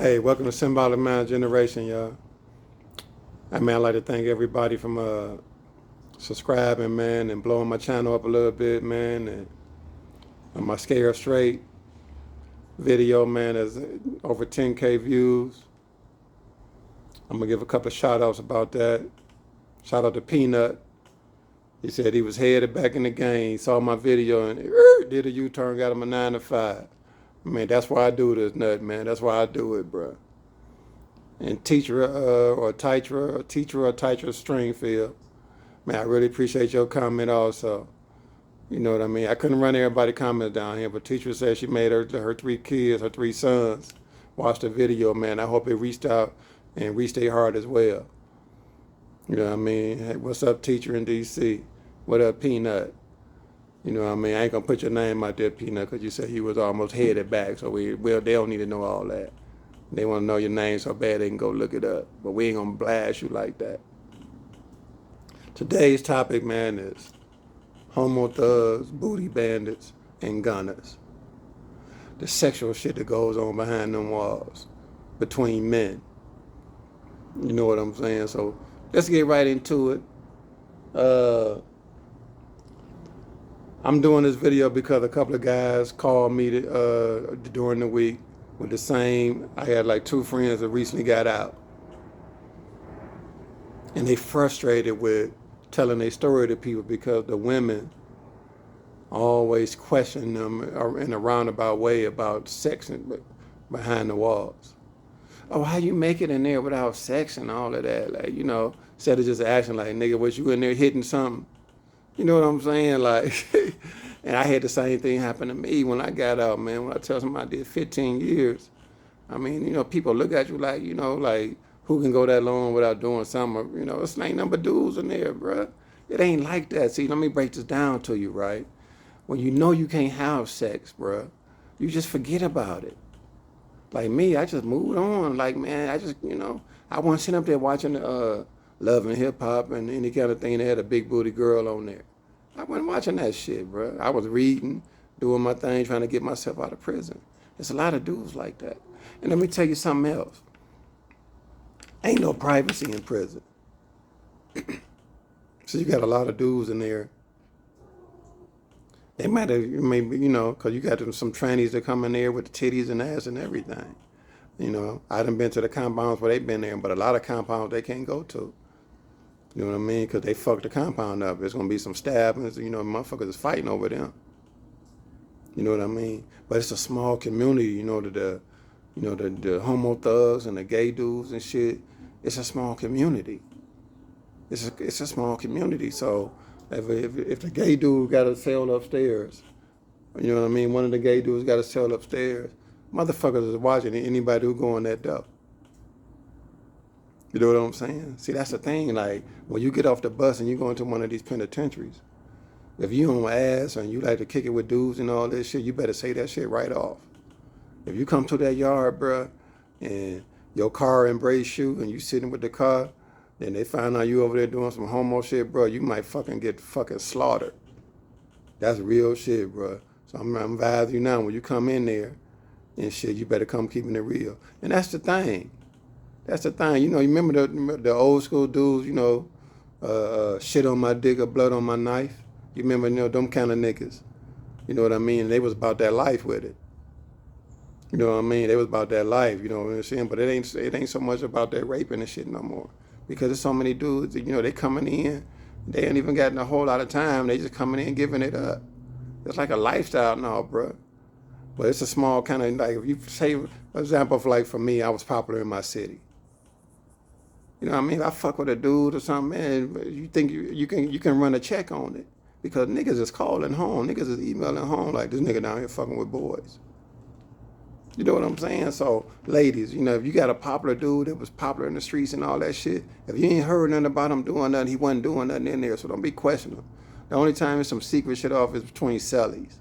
Hey, welcome to Symbolic Mind Generation, y'all. I mean, I'd like to thank everybody from subscribing, man, and blowing my channel up a little bit, man. And on my Scare Straight video, man, has over 10K views. I'm gonna give a couple of shout outs about that. Shout out to Peanut. He said he was headed back in the game. He saw my video and did a U-turn, got him a 9 to 5. Man, that's why I do this nut, man. That's why I do it, bro. And teacher or Titra Stringfield. Man, I really appreciate your comment also. You know what I mean? I couldn't run everybody comments down here, but teacher said she made her 3 kids, her 3 sons, watch the video, man. I hope it reached out and reached their heart as well. You know what I mean? Hey, what's up, teacher in DC? What up, Peanut? You know what I mean? I ain't gonna put your name out there, Peanut, because you said you was almost headed back, so they don't need to know all that. They want to know your name so bad they can go look it up. But we ain't going to blast you like that. Today's topic, man, is homo thugs, booty bandits, and gunners. The sexual shit that goes on behind them walls between men. You know what I'm saying? So let's get right into it. I'm doing this video because a couple of guys called me during the week with the same. I had like 2 friends that recently got out, and they frustrated with telling their story to people because the women always question them in a roundabout way about sex behind the walls. Oh, how you make it in there without sex and all of that? Like, you know, instead of just acting like, nigga, was you in there hitting something? You know what I'm saying? Like, and I had the same thing happen to me when I got out, man. When I tell somebody I did 15 years, I mean, you know, people look at you like, you know, like, who can go that long without doing something? You know, it's ain't number dudes in there, bruh. It ain't like that. See, let me break this down to you, right? When you know you can't have sex, bruh, you just forget about it. Like me, I just moved on. Like, man, I just, you know, I wasn't sitting up there watching Love and Hip Hop and any kind of thing that had a big booty girl on there. I wasn't watching that shit, bro. I was reading, doing my thing, trying to get myself out of prison. There's a lot of dudes like that. And let me tell you something else. Ain't no privacy in prison. So you got a lot of dudes in there. They might have, maybe, you know, because you got some trannies that come in there with the titties and ass and everything. You know, I done been to the compounds where they been there, but a lot of compounds they can't go to. You know what I mean? Because they fucked the compound up. There's going to be some stabbings, you know, motherfuckers is fighting over them. You know what I mean? But it's a small community, you know, the homo thugs and the gay dudes and shit. It's a small community. It's a small community. So if the gay dude got a cell upstairs, you know what I mean? One of the gay dudes got a cell upstairs. Motherfuckers is watching anybody who go in that door. You know what I'm saying? See, that's the thing. Like, when you get off the bus and you go into one of these penitentiaries, if you on ass and you like to kick it with dudes and all this shit, you better say that shit right off. If you come to that yard, bruh, and your car embrace you and you sitting with the car, then they find out you over there doing some homo shit, bro, you might fucking get fucking slaughtered. That's real shit, bro. So I'm advising you now, when you come in there and shit, you better come keeping it real. And that's the thing. That's the thing. You know, you remember the old school dudes, you know, shit on my dick or blood on my knife? You remember, you know, them kind of niggas. You know what I mean? They was about that life with it. You know what I mean? They was about that life, you know what I'm saying? But it ain't so much about that raping and shit no more. Because there's so many dudes, you know, they coming in, they ain't even gotten a whole lot of time. They just coming in giving it up. It's like a lifestyle now, bro. But it's a small kind of, like, if you say, for example, for me, I was popular in my city. You know what I mean? If I fuck with a dude or something, man, you think you can run a check on it. Because niggas is calling home. Niggas is emailing home like, this nigga down here fucking with boys. You know what I'm saying? So, ladies, you know, if you got a popular dude that was popular in the streets and all that shit, if you ain't heard nothing about him doing nothing, he wasn't doing nothing in there, so don't be questioning him. The only time there's some secret shit off is between cellies.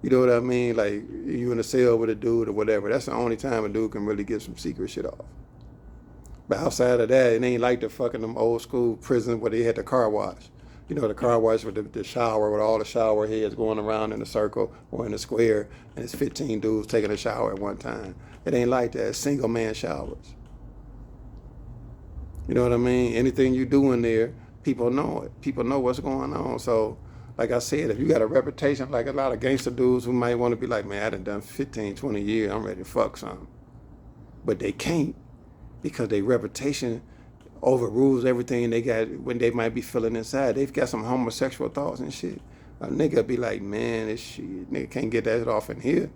You know what I mean? Like, you in a cell with a dude or whatever. That's the only time a dude can really get some secret shit off. But outside of that, it ain't like the fucking them old school prison where they had the car wash. You know, the car wash with the shower, with all the shower heads going around in a circle or in a square, and it's 15 dudes taking a shower at one time. It ain't like that. It's single man showers. You know what I mean? Anything you do in there, people know it. People know what's going on. So, like I said, if you got a reputation like a lot of gangster dudes who might want to be like, man, I done 15, 20 years, I'm ready to fuck something. But they can't because their reputation overrules everything they got when they might be feeling inside. They've got some homosexual thoughts and shit. A nigga be like, man, this shit, nigga can't get that off in here.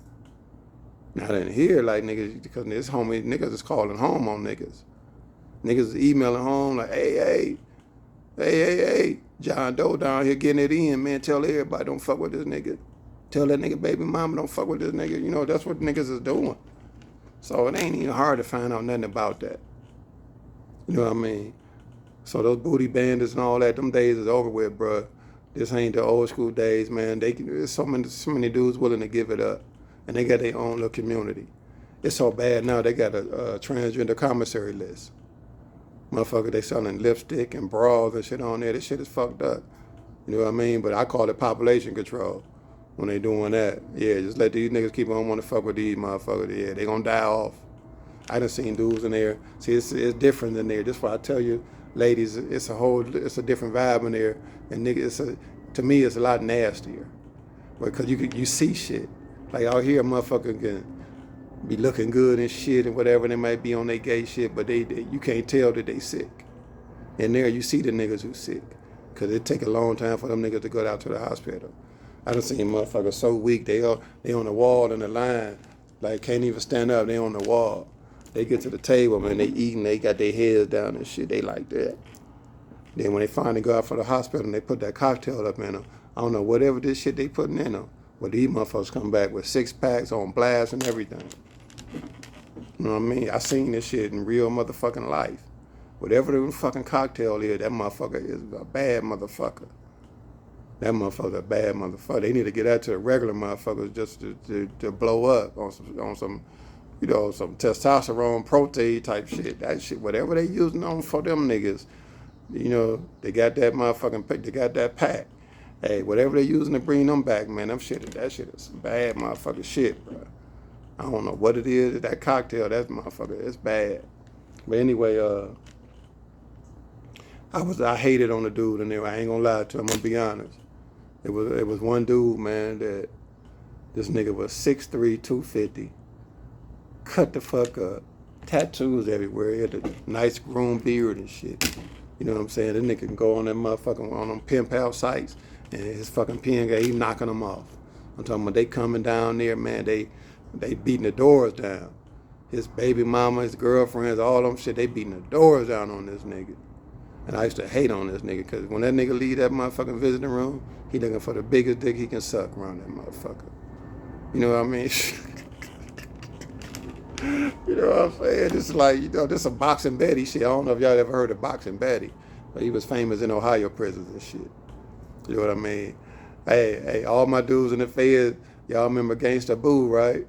Not in here, like niggas, because this homie, niggas is calling home on niggas. Niggas is emailing home like, hey, John Doe down here getting it in, man. Tell everybody don't fuck with this nigga. Tell that nigga baby mama don't fuck with this nigga. You know, that's what niggas is doing. So it ain't even hard to find out nothing about that. You know what I mean? So those booty bandits and all that, them days is over with, bruh. This ain't the old school days, man. There's so many dudes willing to give it up. And they got their own little community. It's so bad now, they got a transgender commissary list. Motherfucker, they selling lipstick and bras and shit on there. This shit is fucked up. You know what I mean? But I call it population control when they doing that. Yeah, just let these niggas keep on want to fuck with these motherfuckers. Yeah, they gonna die off. I done seen dudes in there. See, it's different than there. Just why I tell you, ladies, it's a different vibe in there. And nigga, to me, it's a lot nastier. Because you see shit. Like out here, a motherfucker can be looking good and shit and whatever, they might be on their gay shit, but you can't tell that they sick. And there you see the niggas who sick. Because it take a long time for them niggas to go out to the hospital. I done seen motherfuckers so weak, they on the wall in the line, like can't even stand up, they on the wall. They get to the table, man, they eating, they got their heads down and shit, they like that. Then when they finally go out for the hospital and they put that cocktail up in them, I don't know, whatever this shit they putting in them, but these motherfuckers come back with 6-packs on blast and everything. You know what I mean? I seen this shit in real motherfucking life. Whatever the fucking cocktail is, that motherfucker is a bad motherfucker. That motherfucker's a bad motherfucker. They need to get that to the regular motherfuckers just to blow up on some, you know, some testosterone protein type shit. That shit, whatever they using on for them niggas, you know, they got that motherfucking pick, they got that pack. Hey, whatever they using to bring them back, man, that shit is some bad motherfucking shit, bro. I don't know what it is, that cocktail, that motherfucker, it's bad. But anyway, I hated on the dude in there. I ain't gonna lie to him, I'm gonna be honest. It was one dude, man, that this nigga was 6'3", 250, cut the fuck up, tattoos everywhere, he had a nice groomed beard and shit. You know what I'm saying? This nigga can go on that motherfucking, on them pen pal sites, and his fucking pen guy, he knocking them off. I'm talking about they coming down there, man, they beating the doors down. His baby mama, his girlfriends, all them shit, they beating the doors down on this nigga. And I used to hate on this nigga, because when that nigga leave that motherfucking visiting room, he looking for the biggest dick he can suck around that motherfucker. You know what I mean? You know what I'm saying? This is like, you know, this is a Boxing Betty shit. I don't know if y'all ever heard of Boxing Betty, but he was famous in Ohio prisons and shit. You know what I mean? Hey, all my dudes in the feds, y'all remember Gangsta Boo, right?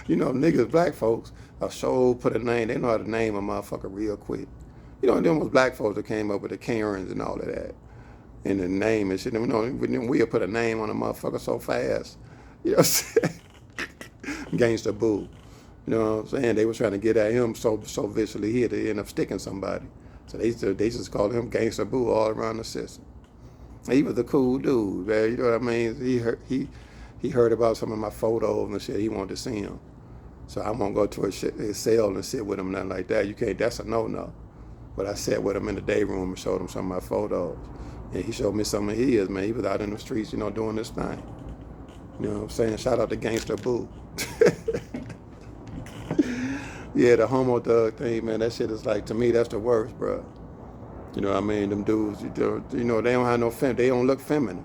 You know, niggas, black folks, are so put a name, they know how to name a motherfucker real quick. You know, them was black folks that came up with the Karens and all of that. And the name and shit. You know, we'll put a name on a motherfucker so fast. You know what I'm saying? Gangsta Boo. You know what I'm saying? They was trying to get at him so viciously he had to end up sticking somebody. So they just called him Gangsta Boo all around the system. He was a cool dude, man. You know what I mean? He heard about some of my photos and shit. He wanted to see him. So I won't go to his cell and sit with him, nothing like that. You can't, that's a no-no. But I sat with him in the day room and showed him some of my photos. And he showed me some of his, man. He was out in the streets, you know, doing this thing. You know what I'm saying? Shout out to Gangsta Boo. Yeah, the Homo thug thing, man, that shit is like, to me, that's the worst, bro. You know what I mean? Them dudes, you know, they don't have no they don't look feminine,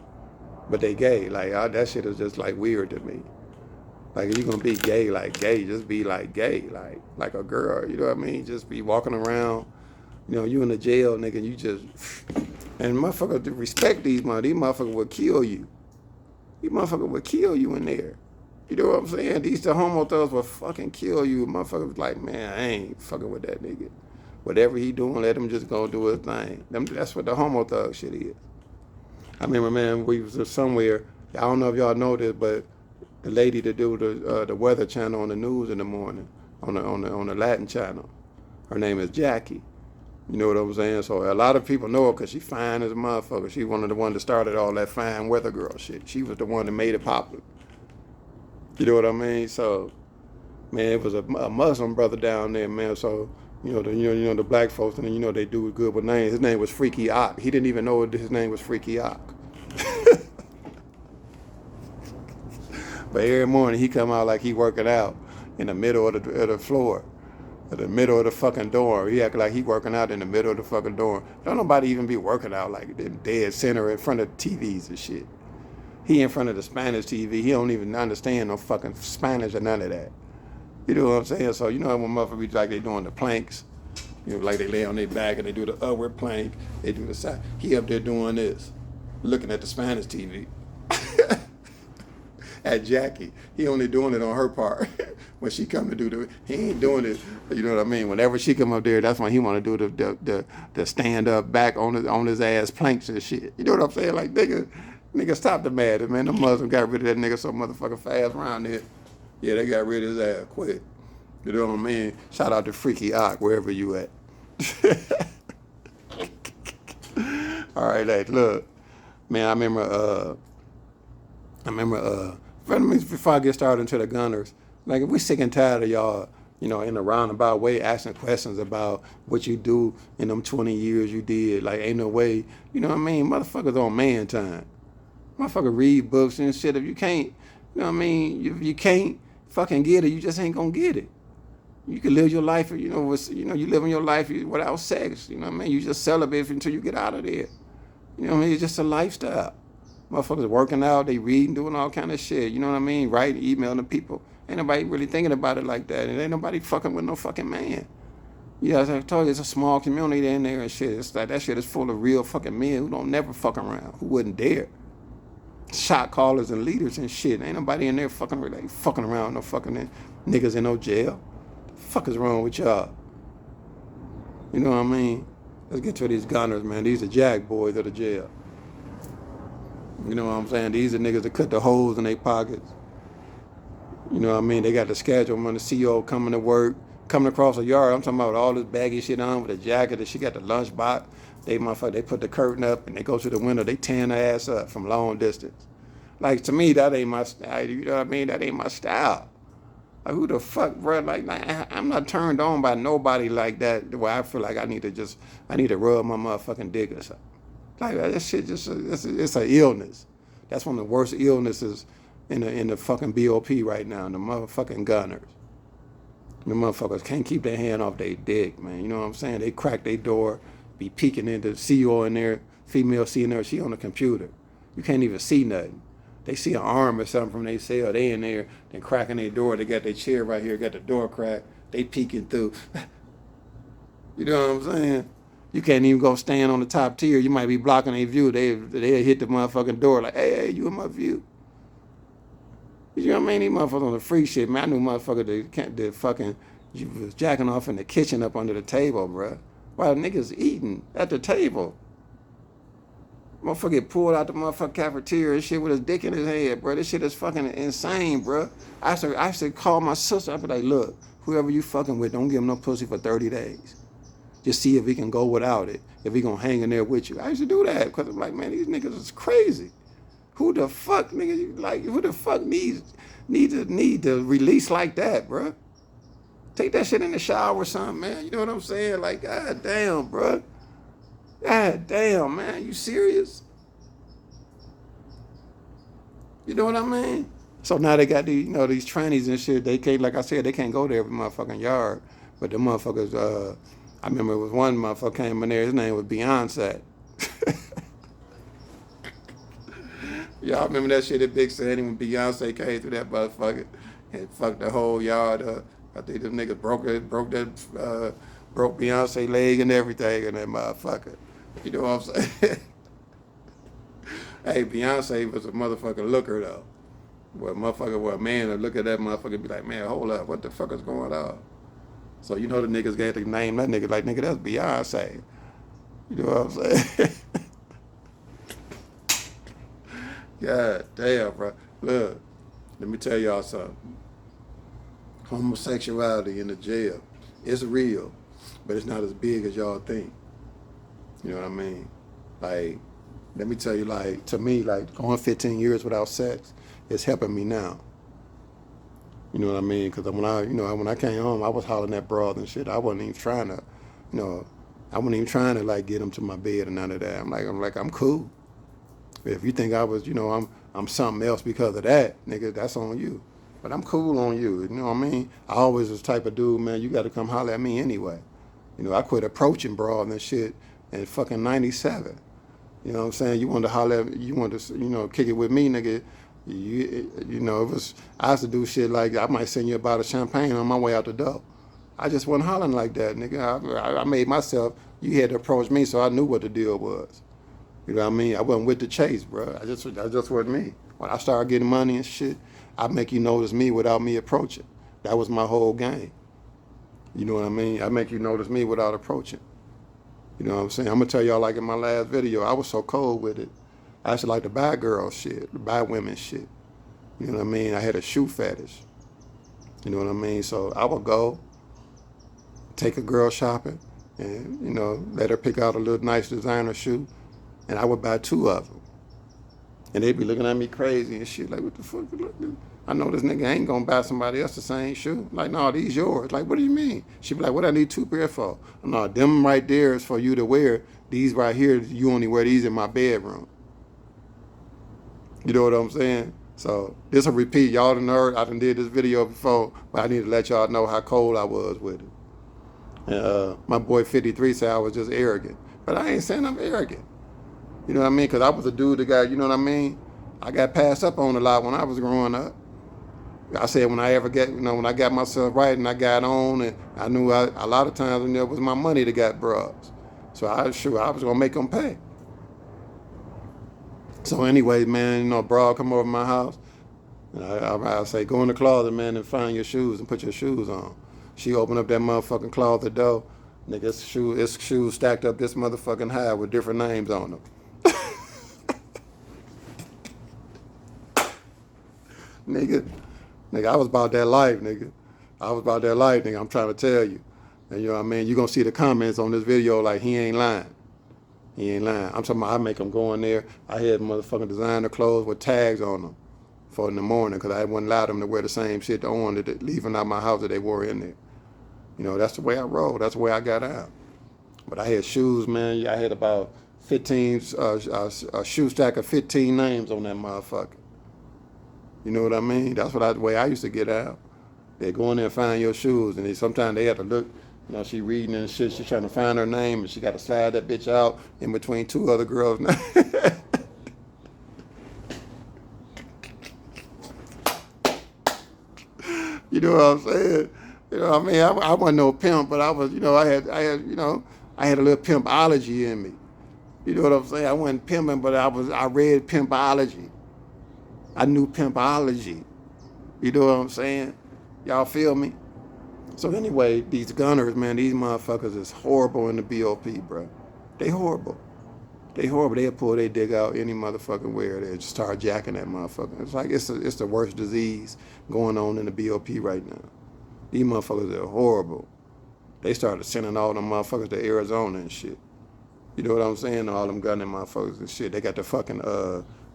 but they gay. Like, that shit is just like weird to me. Like, if you gonna be gay, like gay, just be like gay, like a girl, you know what I mean? Just be walking around, you know, you in the jail, nigga, you just, and motherfuckers respect these motherfuckers will kill you. These motherfuckers will kill you in there. You know what I'm saying? The Homo thugs will fucking kill you. Motherfuckers like, man, I ain't fucking with that nigga. Whatever he doing, let him just go do his thing. That's what the Homo thug shit is. I remember, man, we was somewhere, I don't know if y'all know this, but the lady that do the Weather Channel on the news in the morning on the Latin channel. Her name is Jackie. You know what I'm saying? So a lot of people know her because she fine as a motherfucker. She one of the ones that started all that fine weather girl shit. She was the one that made it popular. You know what I mean? So, man, it was a Muslim brother down there, man. So, the black folks, and they do good with names. His name was Freaky Ock. He didn't even know his name was Freaky Ock. But every morning he come out like he working out in the middle of the floor. In the middle of the fucking dorm. He act like he working out in the middle of the fucking dorm. Don't nobody even be working out like dead center in front of TVs and shit. He in front of the Spanish TV. He don't even understand no fucking Spanish or none of that. You know what I'm saying? So when motherfuckers be like they doing the planks, like they lay on their back and they do the upward plank, they do the side. He up there doing this, looking at the Spanish TV. At Jackie, he only doing it on her part. When she come to do he ain't doing it. You know what I mean? Whenever she come up there, that's when he want to do the stand up back on his ass planks and shit. You know what I'm saying? Like nigga, stop the madness, man. The Muslims got rid of that nigga so motherfucking fast around here. Yeah, they got rid of his ass quick. You know what I mean? Shout out to Freaky Ock, wherever you at. All right, like, look, man, I remember, before I get started into the gunners, like, if we sick and tired of y'all, in a roundabout way asking questions about what you do in them 20 years you did, like, ain't no way, you know what I mean? Motherfuckers on man time. Motherfucker read books and shit. If you can't, you know what I mean? If you can't fucking get it, you just ain't gonna get it. You can live your life, you living your life without sex, you know what I mean? You just celibate until you get out of there. You know what I mean? It's just a lifestyle. Motherfuckers working out, they reading, doing all kind of shit, you know what I mean? Writing, emailing to people. Ain't nobody really thinking about it like that. And ain't nobody fucking with no fucking man. Yeah, as I told you, it's a small community in there and shit. It's like that shit is full of real fucking men who don't never fuck around, who wouldn't dare. Shot callers and leaders and shit. Ain't nobody in there fucking around, no fucking niggas in no jail. The fuck is wrong with y'all? You know what I mean? Let's get to these gunners, man. These are jack boys of the jail. You know what I'm saying? These are niggas that cut the holes in their pockets. You know what I mean? They got the schedule when the CEO coming to work, coming across a yard. I'm talking about all this baggy shit on with a jacket and she got the lunch box. They put the curtain up and they go to the window. They tan their ass up from long distance. Like, to me, that ain't my style. You know what I mean? That ain't my style. Like, who the fuck, bro? Like I'm not turned on by nobody like that where I feel like I need to rub my motherfucking dick or something. Like, that shit it's an illness. That's one of the worst illnesses in the fucking BOP right now, the motherfucking gunners. The motherfuckers can't keep their hand off their dick, man. You know what I'm saying? They crack their door, be peeking in, the CEO in there, female seeing her, she on the computer. You can't even see nothing. They see an arm or something from their cell, they in there, they cracking their door, they got their chair right here, got the door cracked, they peeking through. You know what I'm saying? You can't even go stand on the top tier, you might be blocking their view, they'll hit the motherfucking door like, hey, you in my view. You know what I mean? These motherfuckers on the free shit, man. I knew motherfucker that fucking you was jacking off in the kitchen up under the table, bruh. While niggas eating at the table. Motherfucker get pulled out the motherfucking cafeteria and shit with his dick in his head, bro. This shit is fucking insane, bro. I should call my sister. I'd be like, look, whoever you fucking with, don't give him no pussy for 30 days. Just see if he can go without it. If he gonna hang in there with you. I used to do that because I'm like, man, these niggas is crazy. Who the fuck, nigga, like, who the fuck need to release like that, bro? Take that shit in the shower or something, man. You know what I'm saying? Like, god damn, bro. God damn, man. You serious? You know what I mean? So now they got these, these trannies and shit. They can't, like I said, they can't go to every motherfucking yard. But the motherfuckers, I remember it was one motherfucker came in there. His name was Beyonce. Y'all remember that shit at Big Sandy when Beyonce came through that motherfucker and fucked the whole yard up. I think them niggas broke Beyonce leg and everything in that motherfucker. You know what I'm saying? Hey, Beyonce was a motherfucking looker though. A man would look at that motherfucker and be like, man, hold up, what the fuck is going on? So the niggas got to name that nigga like, nigga, that's Beyonce. You know what I'm saying? God damn, bro. Look, Let me tell y'all something. Homosexuality in the jail is real, but it's not as big as y'all think. You know what I mean? Like, let me tell you, like, to me, like, going 15 years without sex is helping me now. You know what I mean? Because when I came home, I was hollering at broads and shit. I wasn't even trying to, you know, I wasn't even trying to like get them to my bed or none of that. I'm cool. If you think I was, I'm something else because of that, nigga, that's on you. But I'm cool on you. You know what I mean? I always was the type of dude, man, you got to come holler at me anyway. I quit approaching broad and shit in fucking 97. You know what I'm saying? You wanted to holler at me, you wanted to, kick it with me, nigga. It was, I used to do shit like, I might send you a bottle of champagne on my way out the door. I just wasn't hollering like that, nigga. I made myself, you had to approach me, so I knew what the deal was. You know what I mean? I wasn't with the chase, bro. I just wasn't me. When I started getting money and shit, I make you notice me without me approaching. That was my whole game. You know what I mean? I make you notice me without approaching. You know what I'm saying? I'm gonna tell y'all, like in my last video, I was so cold with it. I used to like to buy girl shit, buy women shit. You know what I mean? I had a shoe fetish. You know what I mean? So I would go, take a girl shopping, and, let her pick out a little nice designer shoe, and I would buy 2 of them. And they'd be looking at me crazy and shit, like, what the fuck? I know this nigga ain't gonna buy somebody else the same shoe. Like, no, these yours. Like, what do you mean? She'd be like, what I need 2 pair for? No, them right there is for you to wear. These right here, you only wear these in my bedroom. You know what I'm saying? So this a repeat. Y'all done heard, I done did this video before, but I need to let y'all know how cold I was with it. And my boy 53 said I was just arrogant. But I ain't saying I'm arrogant. You know what I mean? Because I was a dude that got, you know what I mean? I got passed up on a lot when I was growing up. I said when I got myself right and I got on, and I knew a lot of times when it was my money that got broads. So I was going to make them pay. So anyway, man, broad come over my house. And I say, go in the closet, man, and find your shoes and put your shoes on. She opened up that motherfucking closet door. Nigga, it's shoes stacked up this motherfucking high with different names on them. Nigga, I was about that life, nigga. I'm trying to tell you. And you know what I mean? You're going to see the comments on this video like he ain't lying. I'm talking about I make them go in there. I had motherfucking designer clothes with tags on them for in the morning because I wouldn't allow them to wear the same shit on that leaving out my house that they wore in there. That's the way I roll. That's the way I got out. But I had shoes, man. I had about 15, a shoe stack of 15 names on that motherfucker. You know what I mean? That's the way I used to get out. They go in there and find your shoes, and sometimes they have to look. She reading and shit. She trying to find her name, and she got to slide that bitch out in between 2 other girls. You know what I'm saying? I mean, I wasn't no pimp, but I was. I had a little pimpology in me. You know what I'm saying? I wasn't pimping, but I read pimpology. I knew pimpology. You know what I'm saying? Y'all feel me? So anyway, these gunners, man, these motherfuckers is horrible in the BOP, bro. They horrible. They'll pull their dick out any motherfucking where they just start jacking that motherfucker. It's like it's the worst disease going on in the BOP right now. These motherfuckers are horrible. They started sending all them motherfuckers to Arizona and shit. You know what I'm saying? All them gunning motherfuckers and shit. They got the fucking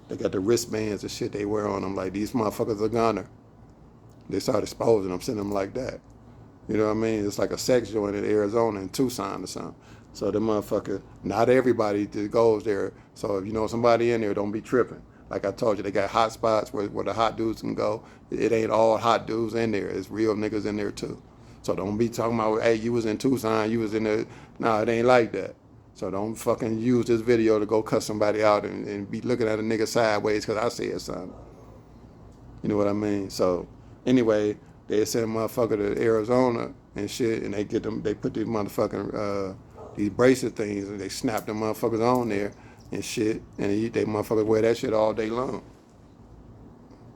they got the wristbands and shit they wear on them. Like, these motherfuckers are gunner. They start exposing them, sending them like that. You know what I mean? It's like a sex joint in Arizona, in Tucson or something. So the motherfucker, not everybody that goes there. So if you know somebody in there, don't be tripping. Like I told you, they got hot spots where the hot dudes can go. It ain't all hot dudes in there. It's real niggas in there too. So don't be talking about, hey, you was in Tucson, you was in there. Nah, it ain't like that. So don't fucking use this video to go cuss somebody out and be looking at a nigga sideways because I said something. You know what I mean? So anyway, they send a motherfucker to Arizona and shit, and they put these motherfucking these bracelet things, and they snap them motherfuckers on there and shit, and they motherfuckers wear that shit all day long.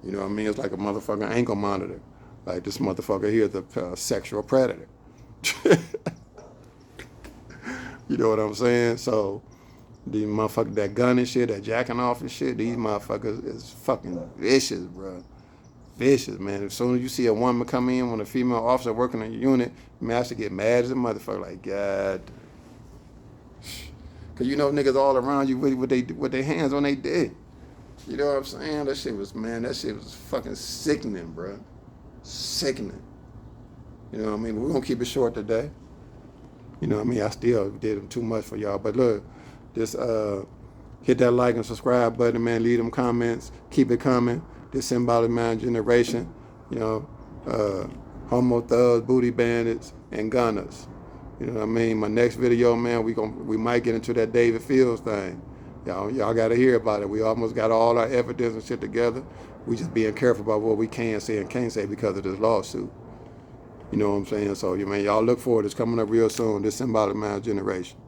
You know what I mean? It's like a motherfucking ankle monitor. Like, this motherfucker here is a sexual predator. You know what I'm saying? So these motherfuckers that gun and shit, that jacking off and shit, these motherfuckers is fucking vicious, bro. vicious, man. As soon as you see a woman come in, when a female officer working in a unit, man, I should get mad as a motherfucker. Like, God. Cause you know niggas all around you with their hands on their dick. You know what I'm saying? That shit was, man, that shit was fucking sickening, bro. Sickening. You know what I mean? We're gonna keep it short today. You know what I mean? I still did too much for y'all. But look, just hit that like and subscribe button, man. Leave them comments. Keep it coming. This symbolic man generation, you know, Homo thugs, booty bandits, and gunners. You know what I mean? My next video, man, we might get into that David Fields thing. Y'all got to hear about it. We almost got all our evidence and shit together. We just being careful about what we can say and can't say because of this lawsuit. You know what I'm saying? So, y'all look forward. It's coming up real soon. This symbolic man generation.